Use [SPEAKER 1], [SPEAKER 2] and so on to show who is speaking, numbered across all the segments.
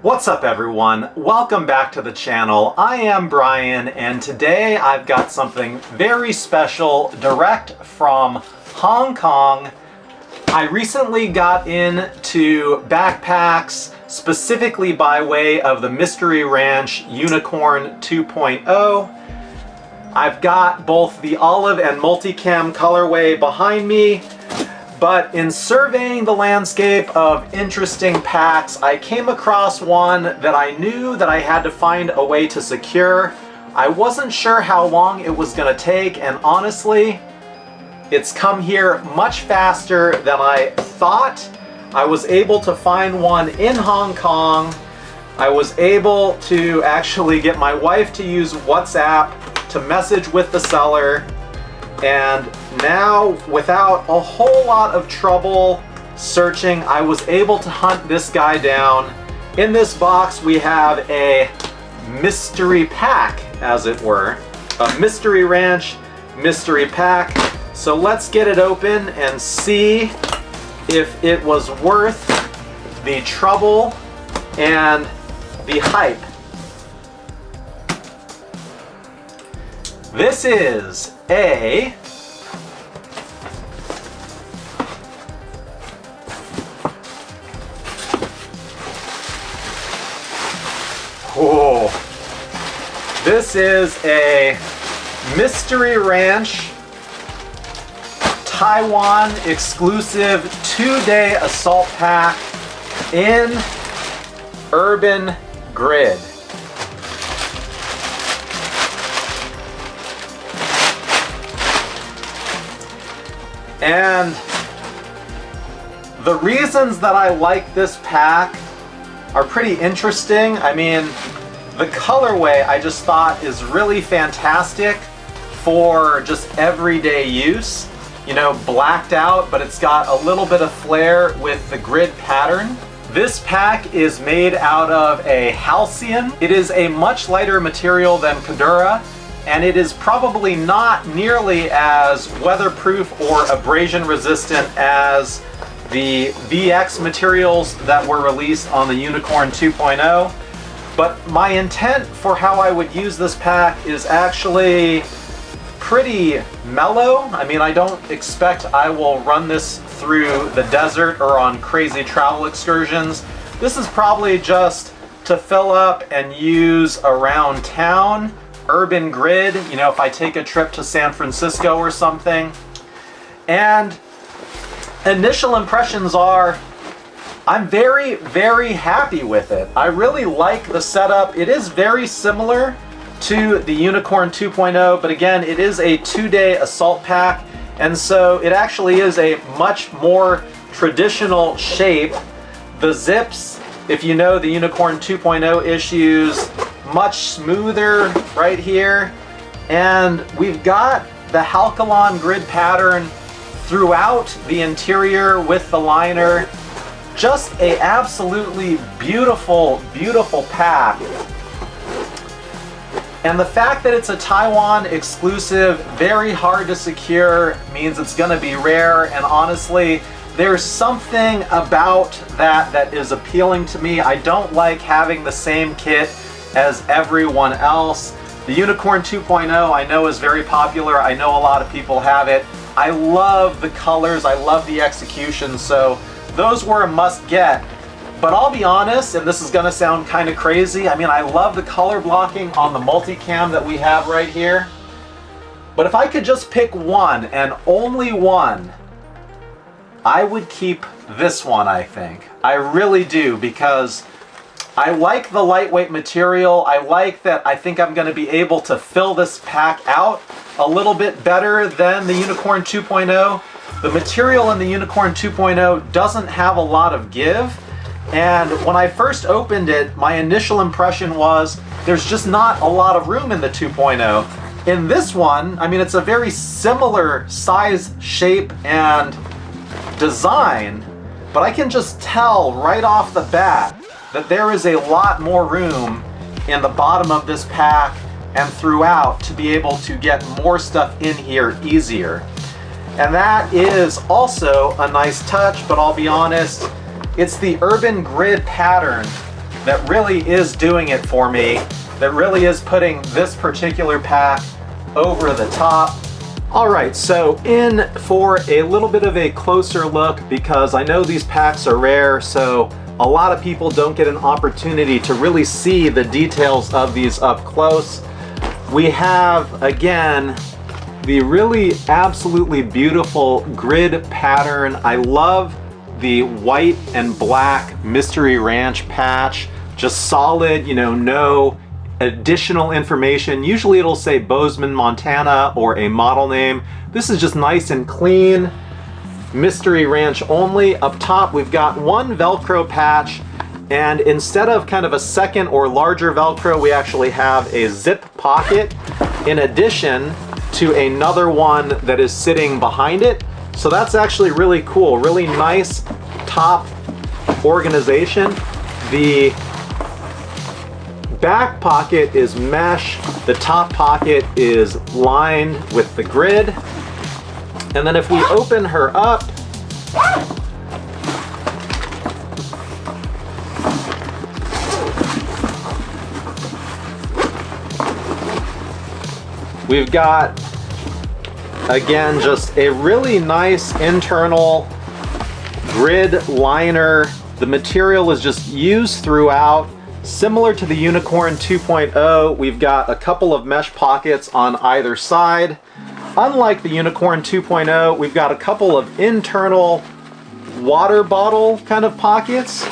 [SPEAKER 1] What's up everyone? Welcome back to the channel. I am Brian and today I've got something very special direct from Hong Kong. I recently got into backpacks specifically by way of the Mystery Ranch Unicorn 2.0. I've got both the olive and multicam colorway behind me. But in surveying the landscape of interesting packs, I came across one that I knew that I had to find a way to secure. I wasn't sure how long it was going to take, and honestly, it's come here much faster than I thought. I was able to find one in Hong Kong. I was able to actually get my wife to use WhatsApp to message with the seller. And now, without a whole lot of trouble searching, I was able to hunt this guy down. In this box, we have a mystery pack, as it were. A Mystery Ranch mystery pack. So let's get it open and see if it was worth the trouble and the hype. This is a this is a Mystery Ranch Taiwan Exclusive 2-day assault pack in Urban Grid. And the reasons that I like this pack are pretty interesting. I mean, the colorway I just thought is really fantastic for just everyday use. You know, blacked out, but it's got a little bit of flair with the grid pattern. This pack is made out of a halcyon. It is a much lighter material than Cordura, and it is probably not nearly as weatherproof or abrasion resistant as the VX materials that were released on the Unicorn 2.0. But my intent for how I would use this pack is actually pretty mellow. I mean, I don't expect I will run this through the desert or on crazy travel excursions. This is probably just to fill up and use around town. Urban Grid, you know, if I take a trip to San Francisco or something. And initial impressions are, I'm very, very happy with it. I really like the setup. It is very similar to the Unicorn 2.0, but again, it is a 2-day assault pack, and so it actually is a much more traditional shape. The zips, if you know the Unicorn 2.0 issues, much smoother right here, and we've got the Halcyon grid pattern throughout the interior with the liner. Just a absolutely beautiful, beautiful pack. And the fact that it's a Taiwan exclusive, very hard to secure, means it's going to be rare, and honestly, there's something about that is appealing to me. I don't like having the same kit as everyone else. The Unicorn 2.0 I know is very popular. I know a lot of people have it. I love the colors, I love the execution, so those were a must get. But I'll be honest, and this is gonna sound kind of crazy, I mean, I love the color blocking on the multicam that we have right here. But if I could just pick one, and only one, I would keep this one, I think. I really do, because I like the lightweight material. I like that I think I'm going to be able to fill this pack out a little bit better than the Unicorn 2.0. The material in the Unicorn 2.0 doesn't have a lot of give. And when I first opened it, my initial impression was there's just not a lot of room in the 2.0. In this one, I mean, it's a very similar size, shape, and design, but I can just tell right off the bat that there is a lot more room in the bottom of this pack and throughout to be able to get more stuff in here easier. And that is also a nice touch, but I'll be honest, it's the Urban Grid pattern that really is doing it for me, that really is putting this particular pack over the top. All right, so in for a little bit of a closer look, because I know these packs are rare, so a lot of people don't get an opportunity to really see the details of these up close. We have, again, the really absolutely beautiful grid pattern. I love the white and black Mystery Ranch patch, just solid, you know, no additional information. Usually it'll say Bozeman, Montana, or a model name. This is just nice and clean. Mystery Ranch only. Up top, we've got one Velcro patch, and instead of kind of a second or larger Velcro, we actually have a zip pocket in addition to another one that is sitting behind it. So that's actually really cool. Really nice top organization. The back pocket is mesh, the top pocket is lined with the grid. And then if we open her up, we've got, again, just a really nice internal grid liner. The material is just used throughout. Similar to the Unicorn 2.0, we've got a couple of mesh pockets on either side. Unlike the Unicorn 2.0, we've got a couple of internal water bottle kind of pockets.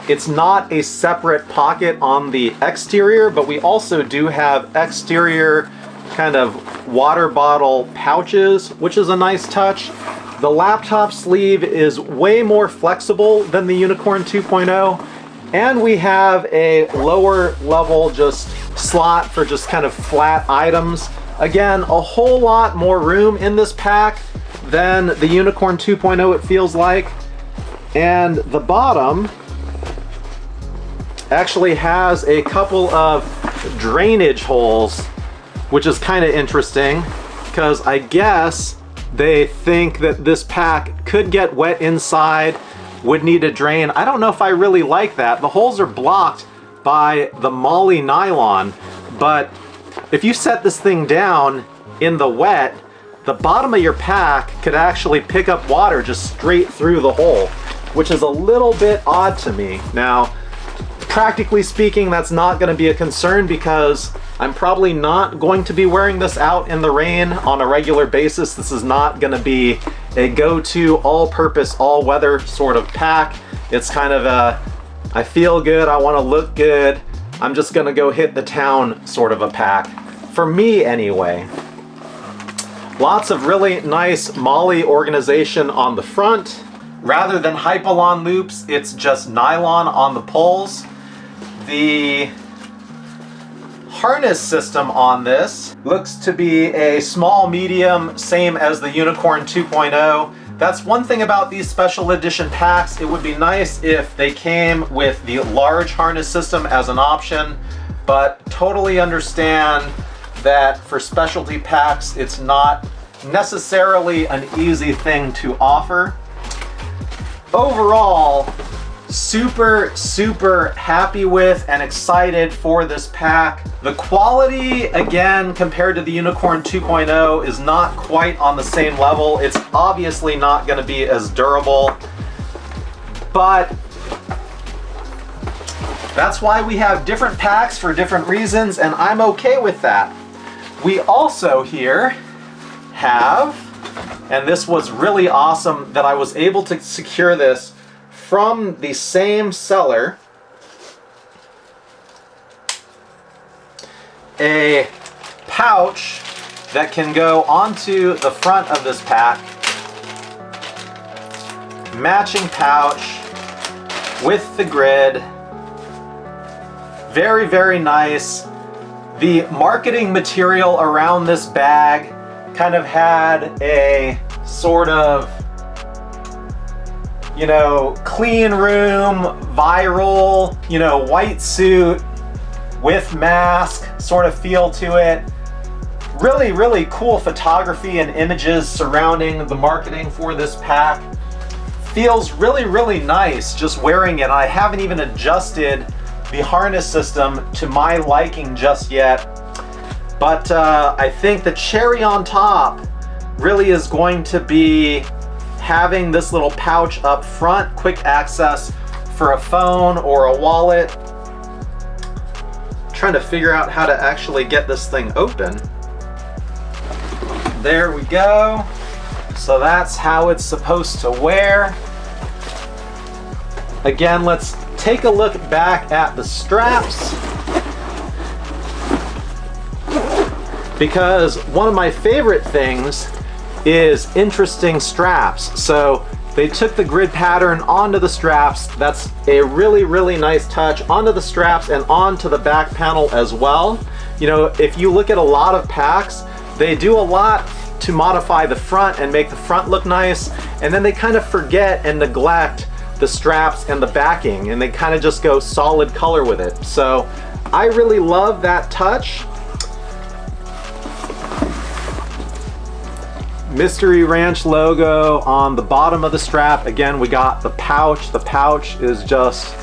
[SPEAKER 1] It's not a separate pocket on the exterior, but we also do have exterior kind of water bottle pouches, which is a nice touch. The laptop sleeve is way more flexible than the Unicorn 2.0. And we have a lower level just slot for just kind of flat items. Again, a whole lot more room in this pack than the Unicorn 2.0, it feels like. And the bottom actually has a couple of drainage holes, which is kind of interesting because I guess they think that this pack could get wet inside, would need a drain. I don't know if I really like that. The holes are blocked by the moly nylon, but if you set this thing down in the wet, the bottom of your pack could actually pick up water just straight through the hole, which is a little bit odd to me. Now, practically speaking, that's not going to be a concern because I'm probably not going to be wearing this out in the rain on a regular basis. This is not going to be a go-to all-purpose, all-weather sort of pack. It's kind of a, I feel good, I want to look good, I'm just going to go hit the town sort of a pack. For me, anyway. Lots of really nice moly organization on the front. Rather than Hypalon loops, it's just nylon on the poles. The harness system on this looks to be a small medium, same as the Unicorn 2.0. That's one thing about these special edition packs. It would be nice if they came with the large harness system as an option, but totally understand that for specialty packs, it's not necessarily an easy thing to offer. Overall, super happy with and excited for this pack. The quality, again, compared to the Unicorn 2.0 is not quite on the same level. It's obviously not going to be as durable, but that's why we have different packs for different reasons, and I'm okay with that. We also here have, and this was really awesome that I was able to secure this from the same seller, a pouch that can go onto the front of this pack. Matching pouch with the grid. Very nice. The marketing material around this bag kind of had a sort of, you know, clean room, viral, you know, white suit with mask sort of feel to it. Really cool photography and images surrounding the marketing for this pack. Feels really nice just wearing it. I haven't even adjusted the harness system to my liking just yet, but I think the cherry on top really is going to be having this little pouch up front, quick access for a phone or a wallet. I'm trying to figure out how to actually get this thing open. There we go. So that's how it's supposed to wear. Again, let's take a look back at the straps, because one of my favorite things is interesting straps. So they took the grid pattern onto the straps. That's a really, really nice touch onto the straps and onto the back panel as well. You know, if you look at a lot of packs, they do a lot to modify the front and make the front look nice, and then they kind of forget and neglect the straps and the backing, and they kind of just go solid color with it. So I really love that touch. Mystery Ranch logo on the bottom of the strap. Again, we got the pouch. The pouch is just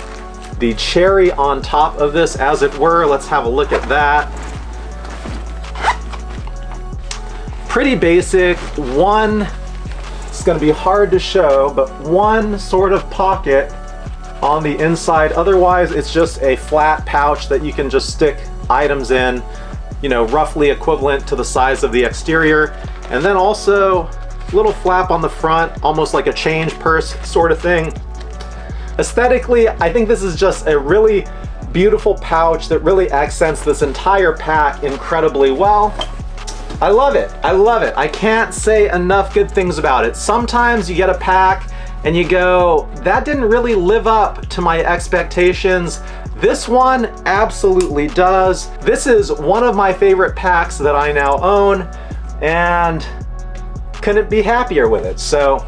[SPEAKER 1] the cherry on top of this, as it were. Let's have a look at that. Pretty basic. It's going to be hard to show, but one sort of pocket on the inside. Otherwise, it's just a flat pouch that you can just stick items in, you know, roughly equivalent to the size of the exterior. And then also a little flap on the front, almost like a change purse sort of thing. Aesthetically, I think this is just a really beautiful pouch that really accents this entire pack incredibly well. I love it. I love it. I can't say enough good things about it. Sometimes you get a pack and you go, that didn't really live up to my expectations. This one absolutely does. This is one of my favorite packs that I now own, and couldn't be happier with it. So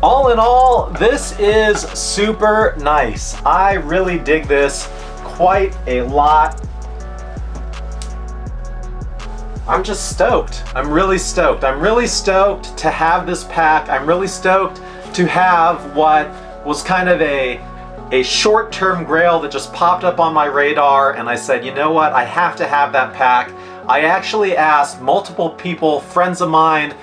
[SPEAKER 1] all in all, this is super nice. I really dig this quite a lot. I'm just stoked. I'm really stoked. I'm really stoked to have this pack. I'm really stoked to have what was kind of a short-term grail that just popped up on my radar, and I said, you know what, I have to have that pack. I actually asked multiple people, friends of mine,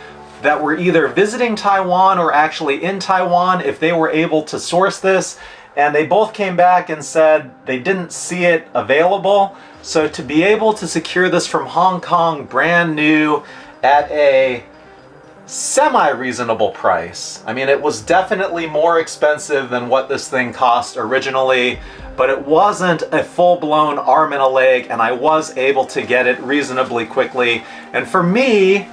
[SPEAKER 1] that were either visiting Taiwan or actually in Taiwan, if they were able to source this, and they both came back and said they didn't see it available. So to be able to secure this from Hong Kong brand new at a semi-reasonable price. I mean, it was definitely more expensive than what this thing cost originally, but it wasn't a full-blown arm and a leg, and I was able to get it reasonably quickly. And for me,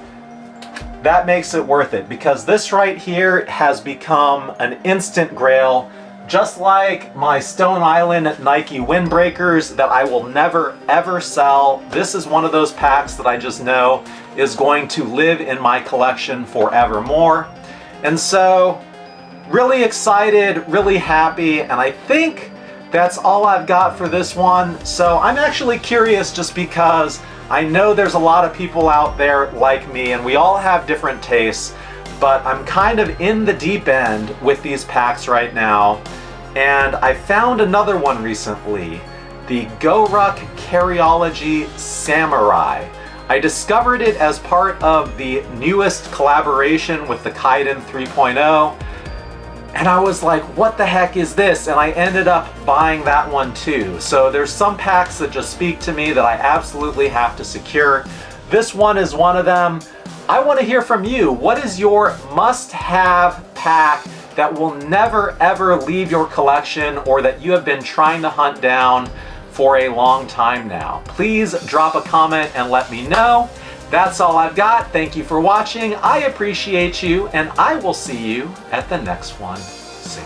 [SPEAKER 1] that makes it worth it, because this right here has become an instant grail. Just like my Stone Island Nike windbreakers that I will never ever sell, this is one of those packs that I just know is going to live in my collection forevermore. And so, really excited, really happy, and I think that's all I've got for this one. So I'm actually curious, just because I know there's a lot of people out there like me, and we all have different tastes, but I'm kind of in the deep end with these packs right now. And I found another one recently, the Go-Ruck Carryology Samurai. I discovered it as part of the newest collaboration with the Kaiden 3.0, and I was like, what the heck is this? And I ended up buying that one too. So there's some packs that just speak to me that I absolutely have to secure. This one is one of them. I want to hear from you. What is your must-have pack that will never ever leave your collection, or that you have been trying to hunt down for a long time now? Please drop a comment and let me know. That's all I've got. Thank you for watching. I appreciate you, and I will see you at the next one soon.